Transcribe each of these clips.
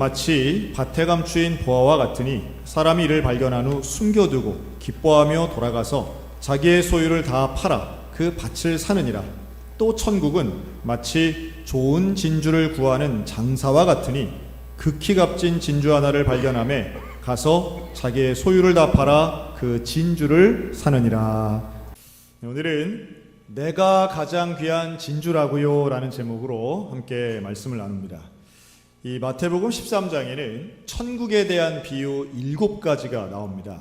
마치 밭에 감추인 보화와 같으니 사람이 이를 발견한 후 숨겨두고 기뻐하며 돌아가서 자기의 소유를 다 팔아 그 밭을 사느니라. 또 천국은 마치 좋은 진주를 구하는 장사와 같으니 극히 값진 진주 하나를 발견하며 가서 자기의 소유를 다 팔아 그 진주를 사느니라. 오늘은 내가 가장 귀한 진주라고요 라는 제목으로 함께 말씀을 나눕니다. 이 마태복음 13장에는 천국에 대한 비유 7가지가 나옵니다.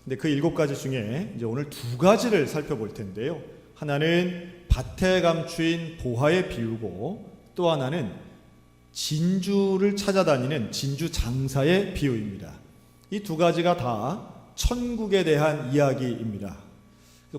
근데 그 7가지 중에 이제 오늘 2가지를 살펴볼 텐데요. 하나는 밭에 감추인 보화의 비유고, 또 하나는 진주를 찾아다니는 진주 장사의 비유입니다. 이 2가지가 다 천국에 대한 이야기입니다.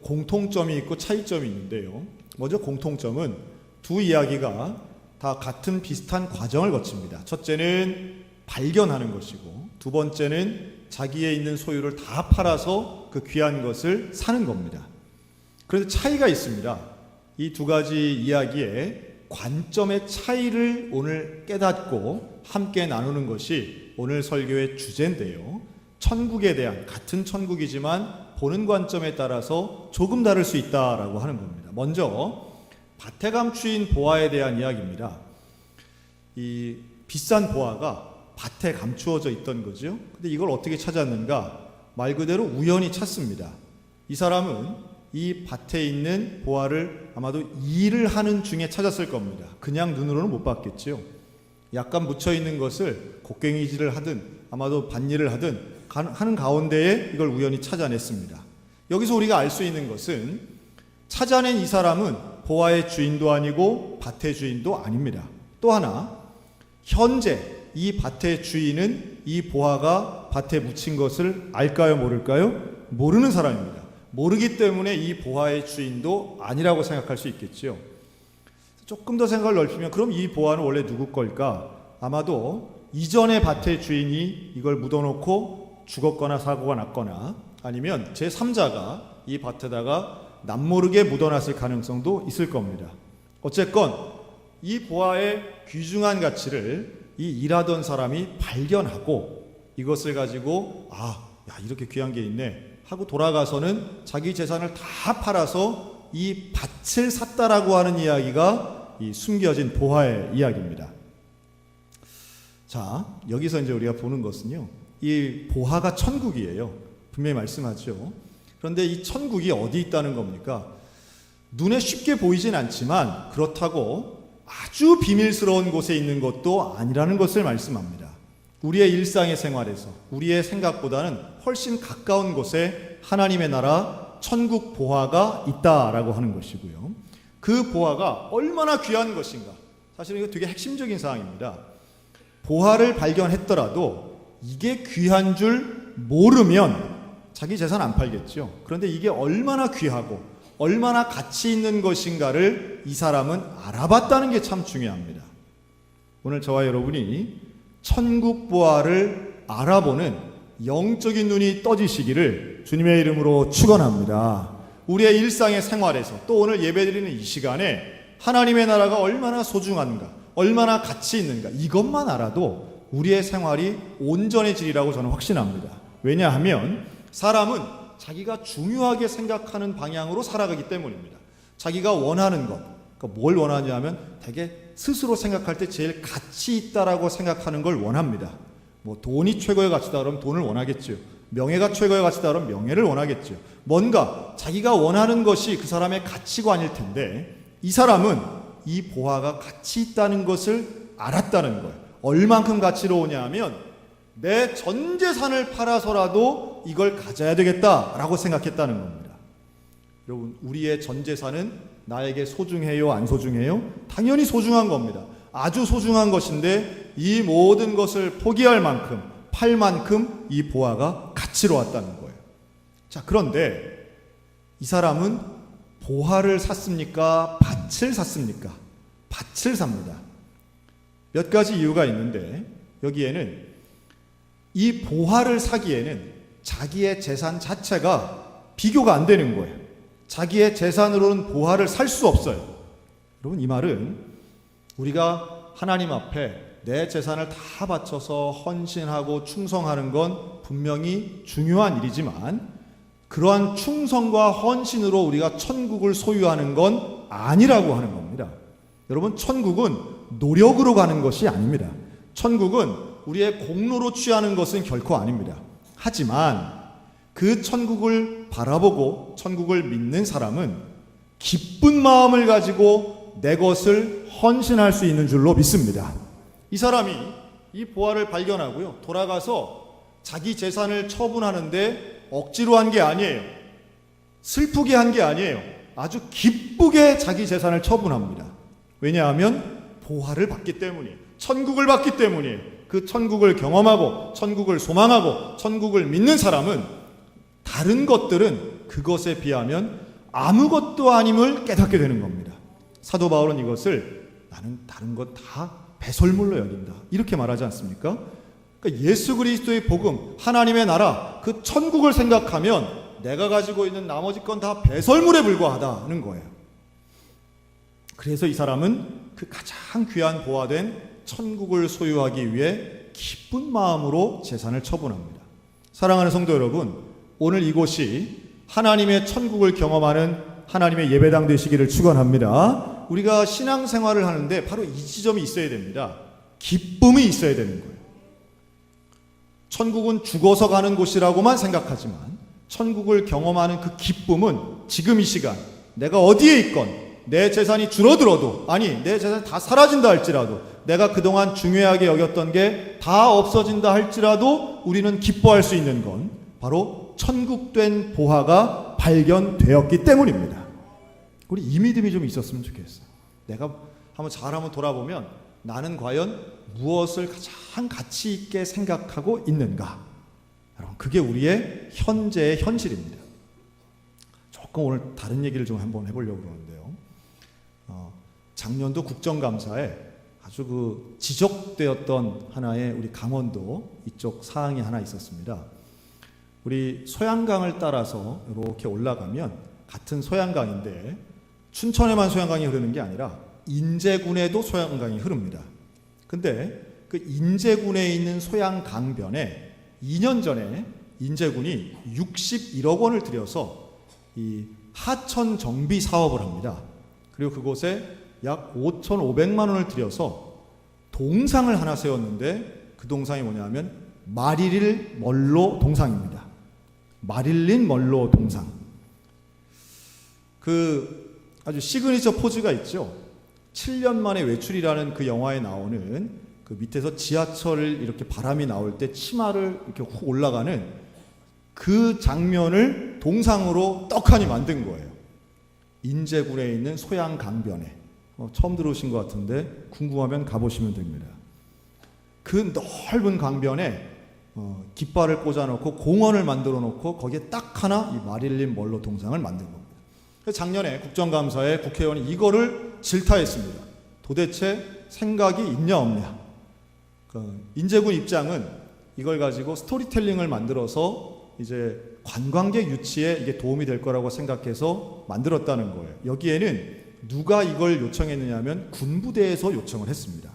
공통점이 있고 차이점이 있는데요. 먼저 공통점은 두 이야기가 다 같은 비슷한 과정을 거칩니다. 첫째는 발견하는 것이고, 두 번째는 자기의 있는 소유를 다 팔아서 그 귀한 것을 사는 겁니다. 그런데 차이가 있습니다. 이 2가지 이야기의 관점의 차이를 오늘 깨닫고 함께 나누는 것이 오늘 설교의 주제인데요. 천국에 대한, 같은 천국이지만 보는 관점에 따라서 조금 다를 수 있다라고 하는 겁니다. 먼저 밭에 감추인 보화에 대한 이야기입니다. 이 비싼 보화가 밭에 감추어져 있던 거죠. 근데 이걸 어떻게 찾았는가? 말 그대로 우연히 찾습니다. 이 사람은 이 밭에 있는 보화를 아마도 일을 하는 중에 찾았을 겁니다. 그냥 눈으로는 못 봤겠죠. 약간 묻혀 있는 것을 곡괭이질을 하든 아마도 밭일을 하든 하는 가운데에 이걸 우연히 찾아냈습니다. 여기서 우리가 알 수 있는 것은 찾아낸 이 사람은 보화의 주인도 아니고 밭의 주인도 아닙니다. 또 하나, 현재 이 밭의 주인은 이 보화가 밭에 묻힌 것을 알까요, 모를까요? 모르는 사람입니다. 모르기 때문에 이 보화의 주인도 아니라고 생각할 수 있겠죠. 조금 더 생각을 넓히면, 그럼 이 보화는 원래 누구 걸까? 아마도 이전의 밭의 주인이 이걸 묻어놓고 죽었거나 사고가 났거나, 아니면 제3자가 이 밭에다가 남모르게 묻어놨을 가능성도 있을 겁니다. 어쨌건 이 보화의 귀중한 가치를 이 일하던 사람이 발견하고 이것을 가지고 이렇게 귀한 게 있네 하고 돌아가서는 자기 재산을 다 팔아서 이 밭을 샀다라고 하는 이야기가 이 숨겨진 보화의 이야기입니다. 자, 여기서 이제 우리가 보는 것은요, 이 보화가 천국이에요. 분명히 말씀하죠. 그런데 이 천국이 어디 있다는 겁니까? 눈에 쉽게 보이진 않지만 그렇다고 아주 비밀스러운 곳에 있는 것도 아니라는 것을 말씀합니다. 우리의 일상의 생활에서 우리의 생각보다는 훨씬 가까운 곳에 하나님의 나라 천국 보화가 있다라고 하는 것이고요. 그 보화가 얼마나 귀한 것인가? 사실은 이거 되게 핵심적인 사항입니다. 보화를 발견했더라도 이게 귀한 줄 모르면 자기 재산 안 팔겠죠. 그런데 이게 얼마나 귀하고 얼마나 가치 있는 것인가를 이 사람은 알아봤다는 게 참 중요합니다. 오늘 저와 여러분이 천국 보화를 알아보는 영적인 눈이 떠지시기를 주님의 이름으로 축원합니다. 우리의 일상의 생활에서, 또 오늘 예배드리는 이 시간에 하나님의 나라가 얼마나 소중한가, 얼마나 가치 있는가, 이것만 알아도 우리의 생활이 온전해지리라고 저는 확신합니다. 왜냐하면 사람은 자기가 중요하게 생각하는 방향으로 살아가기 때문입니다. 자기가 원하는 것, 그러니까 뭘 원하냐면 되게 스스로 생각할 때 제일 가치 있다라고 생각하는 걸 원합니다. 뭐 돈이 최고의 가치다 그러면 돈을 원하겠죠. 명예가 최고의 가치다 그러면 명예를 원하겠죠. 뭔가 자기가 원하는 것이 그 사람의 가치관일 텐데, 이 사람은 이 보화가 가치 있다는 것을 알았다는 거예요. 얼만큼 가치로우냐 하면 내 전 재산을 팔아서라도 이걸 가져야 되겠다라고 생각했다는 겁니다. 여러분, 우리의 전 재산은 나에게 소중해요, 안 소중해요? 당연히 소중한 겁니다. 아주 소중한 것인데 이 모든 것을 포기할 만큼, 팔 만큼 이 보화가 가치로웠다는 거예요. 자, 그런데 이 사람은 보화를 샀습니까? 밭을 샀습니까? 밭을 삽니다. 몇 가지 이유가 있는데, 여기에는 이 보화를 사기에는 자기의 재산 자체가 비교가 안 되는 거예요. 자기의 재산으로는 보화를 살 수 없어요. 여러분, 이 말은 우리가 하나님 앞에 내 재산을 다 바쳐서 헌신하고 충성하는 건 분명히 중요한 일이지만 그러한 충성과 헌신으로 우리가 천국을 소유하는 건 아니라고 하는 겁니다. 여러분, 천국은 노력으로 가는 것이 아닙니다. 천국은 우리의 공로로 취하는 것은 결코 아닙니다. 하지만 그 천국을 바라보고 천국을 믿는 사람은 기쁜 마음을 가지고 내 것을 헌신할 수 있는 줄로 믿습니다. 이 사람이 이 보화를 발견하고요, 돌아가서 자기 재산을 처분하는데 억지로 한 게 아니에요. 슬프게 한 게 아니에요. 아주 기쁘게 자기 재산을 처분합니다. 왜냐하면 보화를 받기 때문이에요. 천국을 받기 때문이에요. 그 천국을 경험하고 천국을 소망하고 천국을 믿는 사람은 다른 것들은 그것에 비하면 아무것도 아님을 깨닫게 되는 겁니다. 사도 바울은 이것을 나는 다른 것 다 배설물로 여긴다, 이렇게 말하지 않습니까? 그러니까 예수 그리스도의 복음, 하나님의 나라, 그 천국을 생각하면 내가 가지고 있는 나머지 건 다 배설물에 불과하다는 거예요. 그래서 이 사람은 그 가장 귀한 보화된 천국을 소유하기 위해 기쁜 마음으로 재산을 처분합니다. 사랑하는 성도 여러분, 오늘 이곳이 하나님의 천국을 경험하는 하나님의 예배당 되시기를 축원합니다. 우리가 신앙생활을 하는데 바로 이 지점이 있어야 됩니다. 기쁨이 있어야 되는 거예요. 천국은 죽어서 가는 곳이라고만 생각하지만 천국을 경험하는 그 기쁨은 지금 이 시간 내가 어디에 있건 내 재산이 줄어들어도, 아니 내 재산이 다 사라진다 할지라도, 내가 그동안 중요하게 여겼던 게 다 없어진다 할지라도 우리는 기뻐할 수 있는 건 바로 천국된 보화가 발견되었기 때문입니다. 우리 이 믿음이 좀 있었으면 좋겠어요. 내가 한번 돌아보면 나는 과연 무엇을 가장 가치 있게 생각하고 있는가? 여러분, 그게 우리의 현재의 현실입니다. 조금 오늘 다른 얘기를 좀 한번 해보려고 그러는데요. 작년도 국정감사에 아주 그 지적되었던 하나의 우리 강원도 이쪽 사항이 하나 있었습니다. 우리 소양강을 따라서 이렇게 올라가면 같은 소양강인데 춘천에만 소양강이 흐르는 게 아니라 인제군에도 소양강이 흐릅니다. 근데 그 인제군에 있는 소양강변에 2년 전에 인제군이 61억 원을 들여서 이 하천 정비 사업을 합니다. 그리고 그곳에 약 5,500만 원을 들여서 동상을 하나 세웠는데 그 동상이 뭐냐면 마릴린 먼로 동상입니다. 마릴린 먼로 동상. 그 아주 시그니처 포즈가 있죠. 7년 만에 외출이라는 그 영화에 나오는 그 밑에서 지하철을 이렇게 바람이 나올 때 치마를 이렇게 훅 올라가는 그 장면을 동상으로 떡하니 만든 거예요. 인제군에 있는 소양강변에. 처음 들어오신 것 같은데 궁금하면 가보시면 됩니다. 그 넓은 강변에 깃발을 꽂아놓고 공원을 만들어 놓고 거기에 딱 하나 이 마릴린 먼로 동상을 만든 겁니다. 작년에 국정감사에 국회의원이 이거를 질타했습니다. 도대체 생각이 있냐 없냐. 인제군 입장은 이걸 가지고 스토리텔링을 만들어서 이제 관광객 유치에 이게 도움이 될 거라고 생각해서 만들었다는 거예요. 여기에는 누가 이걸 요청했느냐 하면 군부대에서 요청을 했습니다.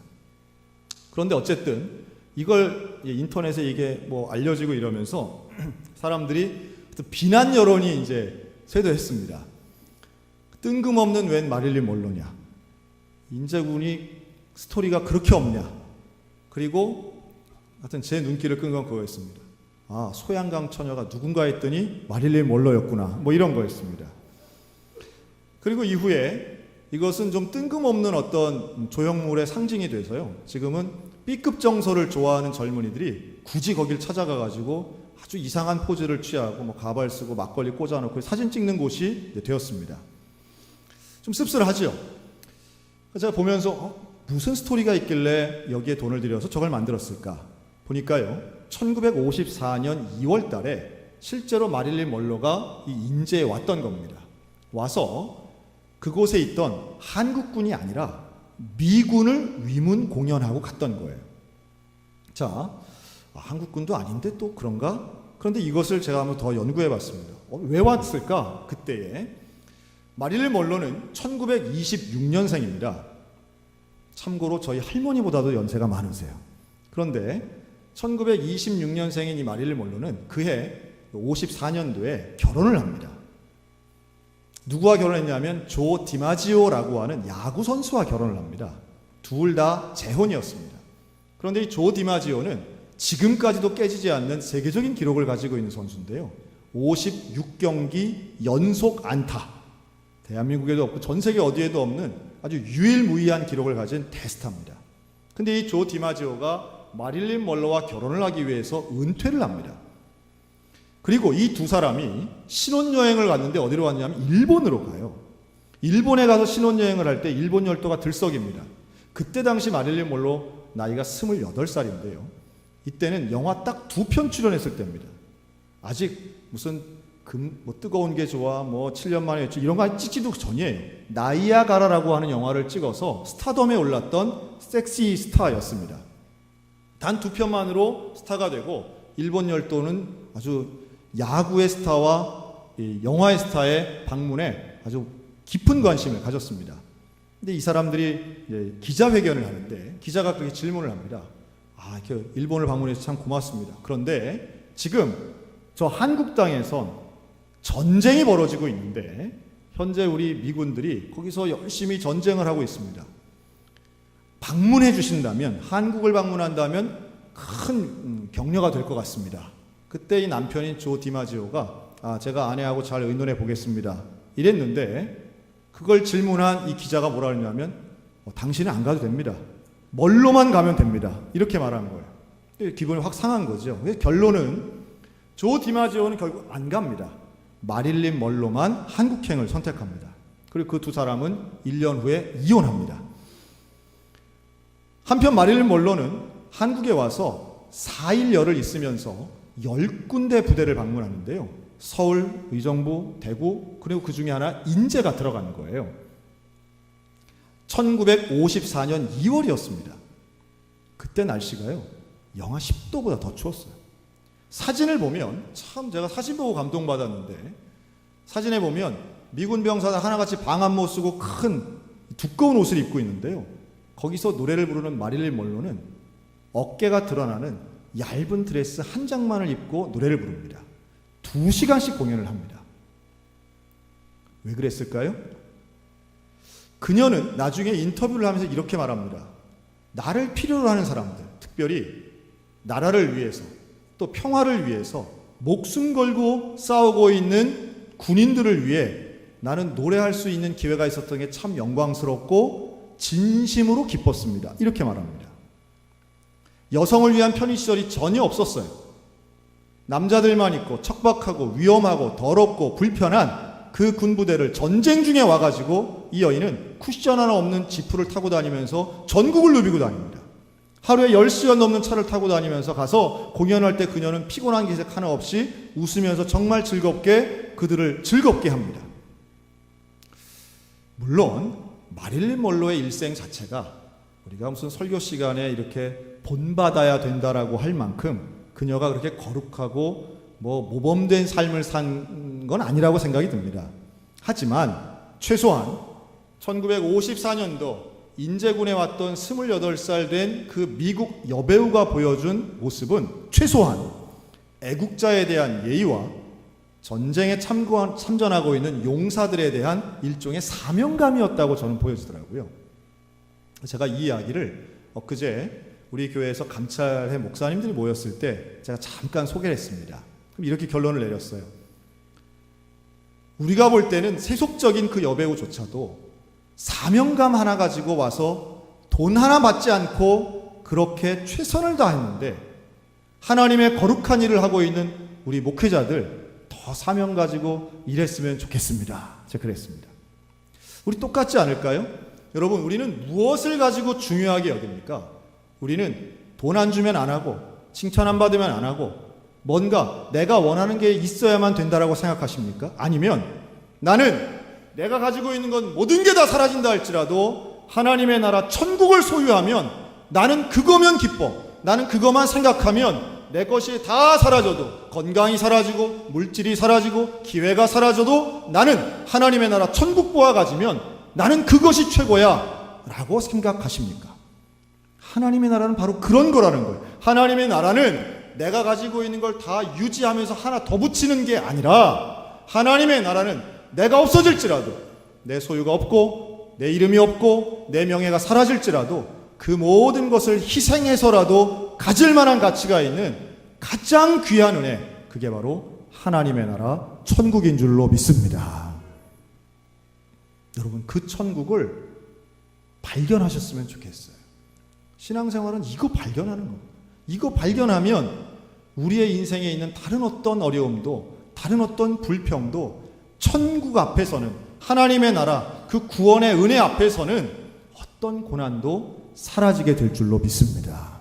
그런데 어쨌든 이걸 인터넷에 이게 뭐 알려지고 이러면서 사람들이 비난 여론이 이제 쇄도했습니다. 뜬금없는 웬 마릴린 먼로냐, 인제군이 스토리가 그렇게 없냐. 그리고 하여튼 제 눈길을 끈 건 그거였습니다. 아, 소양강 처녀가 누군가 했더니 마릴린 먼로였구나, 뭐 이런 거였습니다. 그리고 이후에 이것은 좀 뜬금없는 어떤 조형물의 상징이 돼서요, 지금은 B급 정서를 좋아하는 젊은이들이 굳이 거길 찾아가 가지고 아주 이상한 포즈를 취하고 뭐 가발 쓰고 막걸리 꽂아놓고 사진 찍는 곳이 되었습니다. 좀 씁쓸하죠. 제가 보면서 무슨 스토리가 있길래 여기에 돈을 들여서 저걸 만들었을까 보니까요, 1954년 2월 달에 실제로 마릴린 먼로가 이 인제에 왔던 겁니다. 와서 그곳에 있던 한국군이 아니라 미군을 위문 공연하고 갔던 거예요. 자, 한국군도 아닌데 또 그런가? 그런데 이것을 제가 한번 더 연구해 봤습니다. 왜 왔을까? 그때에 마릴린 먼로는 1926년생입니다. 참고로 저희 할머니보다도 연세가 많으세요. 그런데 1926년생인 이 마릴린 먼로는 그해 54년도에 결혼을 합니다. 누구와 결혼했냐면 조 디마지오라고 하는 야구 선수와 결혼을 합니다. 둘 다 재혼이었습니다. 그런데 이 조 디마지오는 지금까지도 깨지지 않는 세계적인 기록을 가지고 있는 선수인데요. 56경기 연속 안타. 대한민국에도 없고 전 세계 어디에도 없는 아주 유일무이한 기록을 가진 대스타입니다. 근데 이 조 디마지오가 마릴린 먼로와 결혼을 하기 위해서 은퇴를 합니다. 그리고 이 두 사람이 신혼여행을 갔는데 어디로 갔냐면 일본으로 가요. 일본에 가서 신혼여행을 할 때 일본 열도가 들썩입니다. 그때 당시 마릴린 먼로 나이가 28살인데요. 이때는 영화 딱 2편 출연했을 때입니다. 아직 무슨 뜨거운 게 좋아, 7년 만에 이런 거 찍지도 전이에요. 나이아가라라고 하는 영화를 찍어서 스타덤에 올랐던 섹시 스타였습니다. 단 2편만으로 스타가 되고 일본 열도는 아주 야구의 스타와 영화의 스타의 방문에 아주 깊은 관심을 가졌습니다. 근데 이 사람들이 기자회견을 하는데 기자가 그렇게 질문을 합니다. 이렇게 일본을 방문해서 참 고맙습니다. 그런데 지금 저 한국 땅에선 전쟁이 벌어지고 있는데 현재 우리 미군들이 거기서 열심히 전쟁을 하고 있습니다. 방문해 주신다면, 한국을 방문한다면 큰 격려가 될 것 같습니다. 그때 이 남편인 조 디마지오가 제가 아내하고 잘 의논해 보겠습니다 이랬는데, 그걸 질문한 이 기자가 뭐라 그러냐면 당신은 안 가도 됩니다. 멀로만 가면 됩니다. 이렇게 말한 거예요. 기분이 확 상한 거죠. 결론은 조 디마지오는 결국 안 갑니다. 마릴린 먼로만 한국행을 선택합니다. 그리고 그 두 사람은 1년 후에 이혼합니다. 한편 마릴린 먼로는 한국에 와서 4일여를 있으면서 10군데 부대를 방문하는데요. 서울, 의정부, 대구, 그리고 그 중에 하나 인제가 들어가는 거예요. 1954년 2월이었습니다. 그때 날씨가요, 영하 10도보다 더 추웠어요. 사진을 보면, 참 제가 사진 보고 감동받았는데, 사진에 보면 미군 병사들 하나같이 방한모 쓰고 큰 두꺼운 옷을 입고 있는데요. 거기서 노래를 부르는 마릴린 먼로는 어깨가 드러나는 얇은 드레스 한 장만을 입고 노래를 부릅니다. 2시간씩 공연을 합니다. 왜 그랬을까요? 그녀는 나중에 인터뷰를 하면서 이렇게 말합니다. 나를 필요로 하는 사람들, 특별히 나라를 위해서 또 평화를 위해서 목숨 걸고 싸우고 있는 군인들을 위해 나는 노래할 수 있는 기회가 있었던 게 참 영광스럽고 진심으로 기뻤습니다. 이렇게 말합니다. 여성을 위한 편의시설이 전혀 없었어요. 남자들만 있고 척박하고 위험하고 더럽고 불편한 그 군부대를 전쟁 중에 와가지고 이 여인은 쿠션 하나 없는 지프를 타고 다니면서 전국을 누비고 다닙니다. 하루에 10시간 넘는 차를 타고 다니면서 가서 공연할 때 그녀는 피곤한 기색 하나 없이 웃으면서 정말 즐겁게 그들을 즐겁게 합니다. 물론 마릴린 먼로의 일생 자체가 우리가 무슨 설교 시간에 이렇게 본받아야 된다라고 할 만큼 그녀가 그렇게 거룩하고 모범된 삶을 산 건 아니라고 생각이 듭니다. 하지만 최소한 1954년도 인제군에 왔던 28살 된 그 미국 여배우가 보여준 모습은 최소한 애국자에 대한 예의와 전쟁에 참전하고 있는 용사들에 대한 일종의 사명감이었다고 저는 보여지더라고요. 제가 이 이야기를 엊그제 우리 교회에서 감찰회 목사님들이 모였을 때 제가 잠깐 소개를 했습니다. 그럼 이렇게 결론을 내렸어요. 우리가 볼 때는 세속적인 그 여배우조차도 사명감 하나 가지고 와서 돈 하나 받지 않고 그렇게 최선을 다했는데, 하나님의 거룩한 일을 하고 있는 우리 목회자들 더 사명 가지고 일했으면 좋겠습니다. 제가 그랬습니다. 우리 똑같지 않을까요? 여러분, 우리는 무엇을 가지고 중요하게 여깁니까? 우리는 돈 안 주면 안 하고 칭찬 안 받으면 안 하고 뭔가 내가 원하는 게 있어야만 된다라고 생각하십니까? 아니면 나는 내가 가지고 있는 건 모든 게 다 사라진다 할지라도 하나님의 나라 천국을 소유하면 나는 그거면 기뻐, 나는 그거만 생각하면 내 것이 다 사라져도, 건강이 사라지고 물질이 사라지고 기회가 사라져도 나는 하나님의 나라 천국 보아 가지면 나는 그것이 최고야, 라고 생각하십니까? 하나님의 나라는 바로 그런 거라는 거예요. 하나님의 나라는 내가 가지고 있는 걸 다 유지하면서 하나 더 붙이는 게 아니라, 하나님의 나라는 내가 없어질지라도, 내 소유가 없고 내 이름이 없고 내 명예가 사라질지라도 그 모든 것을 희생해서라도 가질 만한 가치가 있는 가장 귀한 은혜, 그게 바로 하나님의 나라 천국인 줄로 믿습니다. 여러분, 그 천국을 발견하셨으면 좋겠어요. 신앙생활은 이거 발견하는 겁니다. 이거 발견하면 우리의 인생에 있는 다른 어떤 어려움도, 다른 어떤 불평도 천국 앞에서는, 하나님의 나라 그 구원의 은혜 앞에서는 어떤 고난도 사라지게 될 줄로 믿습니다.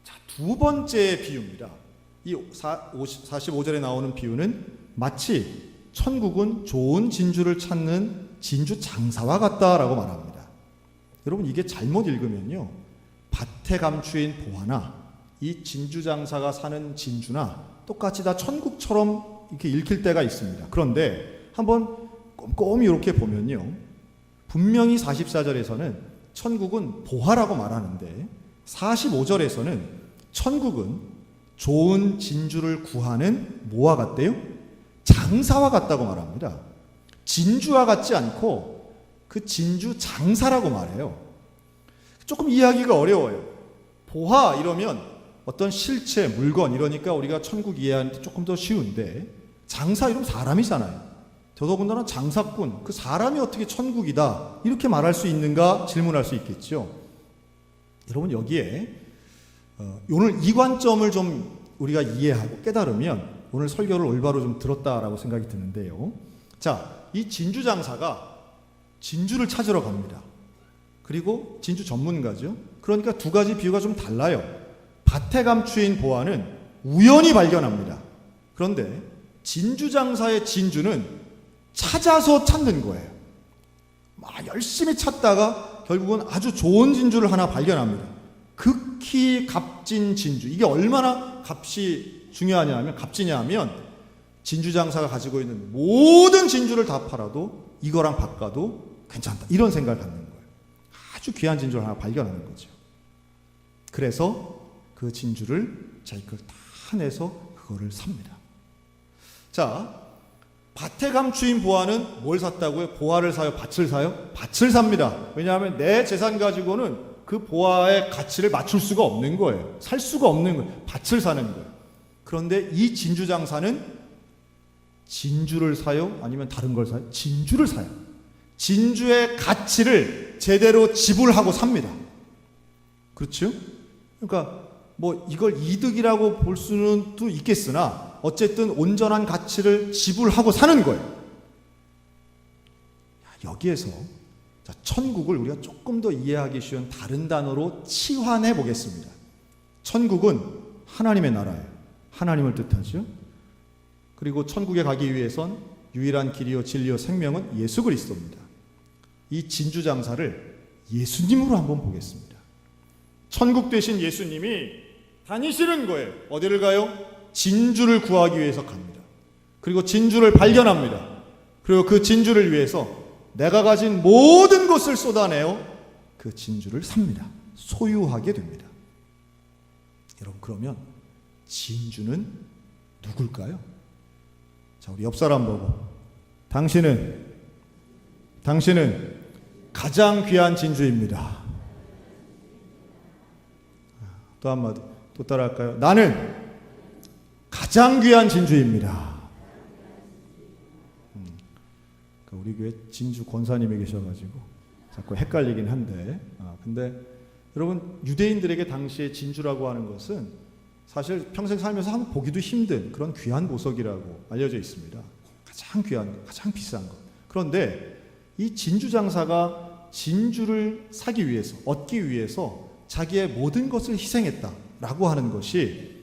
자, 두 번째 비유입니다. 이 45절에 나오는 비유는 마치 천국은 좋은 진주를 찾는 진주 장사와 같다라고 말합니다. 여러분, 이게 잘못 읽으면요, 밭에 감추인 보화나 이 진주 장사가 사는 진주나 똑같이 다 천국처럼 이렇게 읽힐 때가 있습니다. 그런데 한번 꼼꼼히 이렇게 보면요, 분명히 44절에서는 천국은 보화라고 말하는데 45절에서는 천국은 좋은 진주를 구하는 뭐와 같대요? 장사와 같다고 말합니다. 진주와 같지 않고 그 진주 장사라고 말해요. 조금 이해하기가 어려워요. 보화 이러면 어떤 실체, 물건 이러니까 우리가 천국 이해하는 데 조금 더 쉬운데, 장사 이러면 사람이잖아요. 더더군다나 장사꾼, 그 사람이 어떻게 천국이다 이렇게 말할 수 있는가 질문할 수 있겠죠. 여러분, 여기에 오늘 이 관점을 좀 우리가 이해하고 깨달으면 오늘 설교를 올바로 좀 들었다라고 생각이 드는데요. 자, 이 진주 장사가 진주를 찾으러 갑니다. 그리고 진주 전문가죠. 그러니까 두 가지 비유가 좀 달라요. 밭에 감추인 보화는 우연히 발견합니다. 그런데 진주 장사의 진주는 찾아서 찾는 거예요. 막 열심히 찾다가 결국은 아주 좋은 진주를 하나 발견합니다. 극히 값진 진주. 이게 얼마나 값이 중요하냐면, 값지냐 하면 진주 장사가 가지고 있는 모든 진주를 다 팔아도 이거랑 바꿔도 괜찮다, 이런 생각을 갖는 거예요. 아주 귀한 진주를 하나 발견하는 거죠. 그래서 그 진주를 자기 걸 다 내서 그거를 삽니다. 자, 밭에 감추인 보화는 뭘 샀다고요? 보화를 사요? 밭을 사요? 밭을 삽니다. 왜냐하면 내 재산 가지고는 그 보화의 가치를 맞출 수가 없는 거예요. 살 수가 없는 거예요. 밭을 사는 거예요. 그런데 이 진주 장사는 진주를 사요? 아니면 다른 걸 사요? 진주를 사요. 진주의 가치를 제대로 지불하고 삽니다. 그렇죠? 그러니까 뭐 이걸 이득이라고 볼 수는 또 있겠으나 어쨌든 온전한 가치를 지불하고 사는 거예요. 여기에서 자, 천국을 우리가 조금 더 이해하기 쉬운 다른 단어로 치환해 보겠습니다. 천국은 하나님의 나라예요. 하나님을 뜻하죠. 그리고 천국에 가기 위해선 유일한 길이요 진리요 생명은 예수 그리스도입니다. 이 진주 장사를 예수님으로 한번 보겠습니다. 천국 되신 예수님이 다니시는 거예요. 어디를 가요? 진주를 구하기 위해서 갑니다. 그리고 진주를 발견합니다. 그리고 그 진주를 위해서 내가 가진 모든 것을 쏟아내어 그 진주를 삽니다. 소유하게 됩니다. 여러분, 그러면 진주는 누굴까요? 자, 우리 옆 사람 보고 당신은 가장 귀한 진주입니다. 또 한마디, 또 따라할까요? 나는 가장 귀한 진주입니다. 우리 교회 진주 권사님이 계셔가지고 자꾸 헷갈리긴 한데, 근데 여러분, 유대인들에게 당시에 진주라고 하는 것은 사실 평생 살면서 한번 보기도 힘든 그런 귀한 보석이라고 알려져 있습니다. 가장 귀한 것, 가장 비싼 것. 그런데 이 진주 장사가 진주를 사기 위해서, 얻기 위해서 자기의 모든 것을 희생했다라고 하는 것이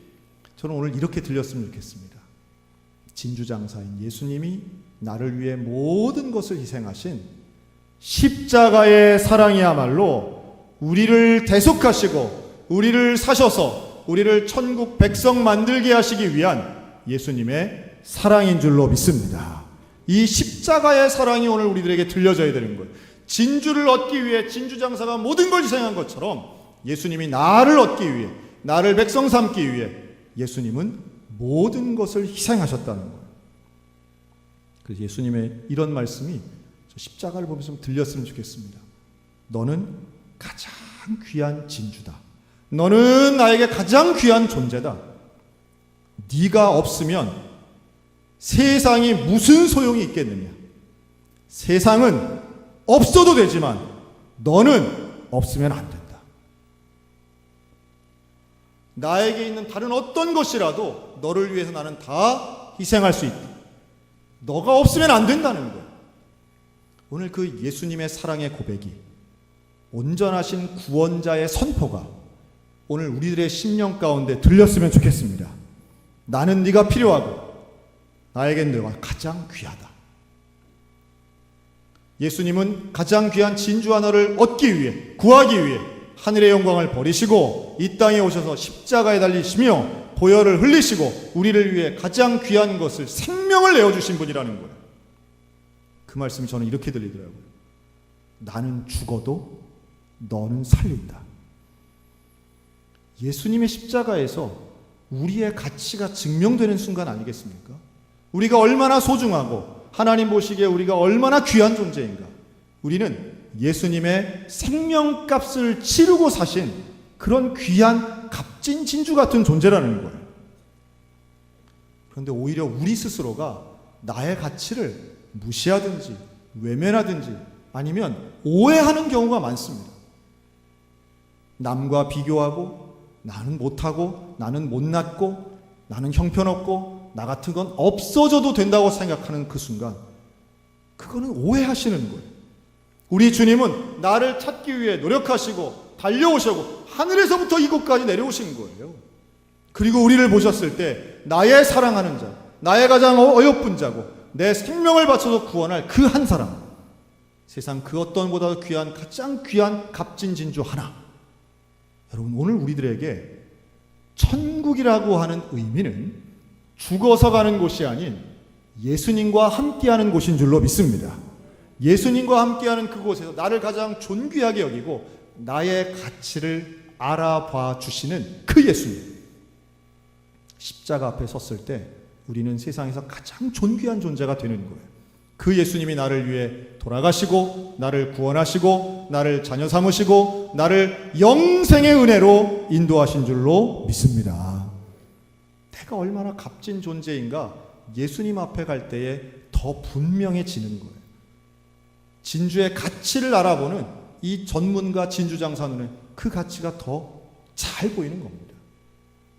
저는 오늘 이렇게 들렸으면 좋겠습니다. 진주 장사인 예수님이 나를 위해 모든 것을 희생하신 십자가의 사랑이야말로 우리를 대속하시고 우리를 사셔서 우리를 천국 백성 만들게 하시기 위한 예수님의 사랑인 줄로 믿습니다. 이 십자가의 사랑이 오늘 우리들에게 들려져야 되는 거예요. 진주를 얻기 위해 진주 장사가 모든 걸 희생한 것처럼 예수님이 나를 얻기 위해, 나를 백성 삼기 위해 예수님은 모든 것을 희생하셨다는 거예요. 그래서 예수님의 이런 말씀이 십자가를 보면서 좀 들렸으면 좋겠습니다. 너는 가장 귀한 진주다. 너는 나에게 가장 귀한 존재다. 네가 없으면 세상이 무슨 소용이 있겠느냐. 세상은 없어도 되지만 너는 없으면 안 된다. 나에게 있는 다른 어떤 것이라도 너를 위해서 나는 다 희생할 수 있다. 너가 없으면 안 된다는 거예요. 오늘 그 예수님의 사랑의 고백이, 온전하신 구원자의 선포가 오늘 우리들의 심령 가운데 들렸으면 좋겠습니다. 나는 네가 필요하고 나에겐 너가 가장 귀하다. 예수님은 가장 귀한 진주 하나를 얻기 위해, 구하기 위해 하늘의 영광을 버리시고 이 땅에 오셔서 십자가에 달리시며 보혈을 흘리시고 우리를 위해 가장 귀한 것을, 생명을 내어주신 분이라는 거예요. 그 말씀이 저는 이렇게 들리더라고요. 나는 죽어도 너는 살린다. 예수님의 십자가에서 우리의 가치가 증명되는 순간 아니겠습니까? 우리가 얼마나 소중하고 하나님 보시기에 우리가 얼마나 귀한 존재인가. 우리는 예수님의 생명값을 치르고 사신 그런 귀한 값진 진주 같은 존재라는 거예요. 그런데 오히려 우리 스스로가 나의 가치를 무시하든지 외면하든지 아니면 오해하는 경우가 많습니다. 남과 비교하고 나는 못하고 나는 못났고 나는 형편없고 나 같은 건 없어져도 된다고 생각하는 그 순간, 그거는 오해하시는 거예요. 우리 주님은 나를 찾기 위해 노력하시고 달려오시고 하늘에서부터 이곳까지 내려오신 거예요. 그리고 우리를 보셨을 때 나의 사랑하는 자, 나의 가장 어여쁜 자고 내 생명을 바쳐서 구원할 그 한 사람, 세상 그 어떤 보다도 귀한, 가장 귀한 값진 진주 하나. 여러분, 오늘 우리들에게 천국이라고 하는 의미는 죽어서 가는 곳이 아닌 예수님과 함께하는 곳인 줄로 믿습니다. 예수님과 함께하는 그곳에서 나를 가장 존귀하게 여기고 나의 가치를 알아봐 주시는 그 예수님. 십자가 앞에 섰을 때 우리는 세상에서 가장 존귀한 존재가 되는 거예요. 그 예수님이 나를 위해 돌아가시고 나를 구원하시고 나를 자녀 삼으시고 나를 영생의 은혜로 인도하신 줄로 믿습니다. 내가 얼마나 값진 존재인가 예수님 앞에 갈 때에 더 분명해지는 거예요. 진주의 가치를 알아보는 이 전문가 진주장사 눈에 그 가치가 더 잘 보이는 겁니다.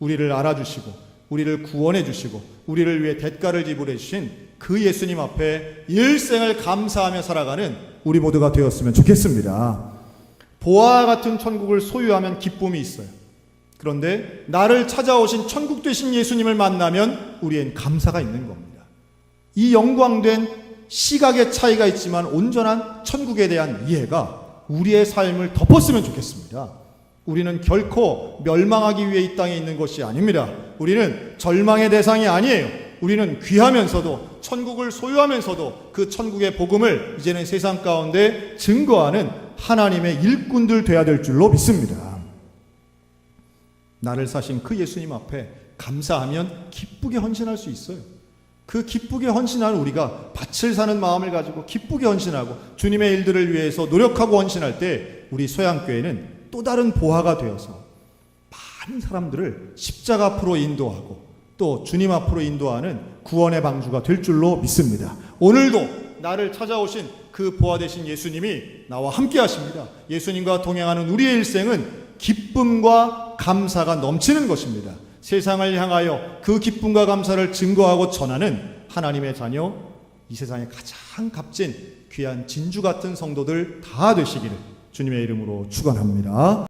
우리를 알아주시고 우리를 구원해 주시고 우리를 위해 대가를 지불해 주신 그 예수님 앞에 일생을 감사하며 살아가는 우리 모두가 되었으면 좋겠습니다. 보아와 같은 천국을 소유하면 기쁨이 있어요. 그런데 나를 찾아오신 천국 되신 예수님을 만나면 우리엔 감사가 있는 겁니다. 이 영광된 시각의 차이가 있지만 온전한 천국에 대한 이해가 우리의 삶을 덮었으면 좋겠습니다. 우리는 결코 멸망하기 위해 이 땅에 있는 것이 아닙니다. 우리는 절망의 대상이 아니에요. 우리는 귀하면서도 천국을 소유하면서도 그 천국의 복음을 이제는 세상 가운데 증거하는 하나님의 일꾼들 돼야 될 줄로 믿습니다. 나를 사신 그 예수님 앞에 감사하면 기쁘게 헌신할 수 있어요. 그 기쁘게 헌신하는 우리가 밭을 사는 마음을 가지고 기쁘게 헌신하고 주님의 일들을 위해서 노력하고 헌신할 때 우리 소양교회는 또 다른 보화가 되어서 많은 사람들을 십자가 앞으로 인도하고 또 주님 앞으로 인도하는 구원의 방주가 될 줄로 믿습니다. 오늘도 나를 찾아오신 그 보화 되신 예수님이 나와 함께 하십니다. 예수님과 동행하는 우리의 일생은 기쁨과 감사가 넘치는 것입니다. 세상을 향하여 그 기쁨과 감사를 증거하고 전하는 하나님의 자녀, 이 세상에 가장 값진 귀한 진주 같은 성도들 다 되시기를 주님의 이름으로 축원합니다.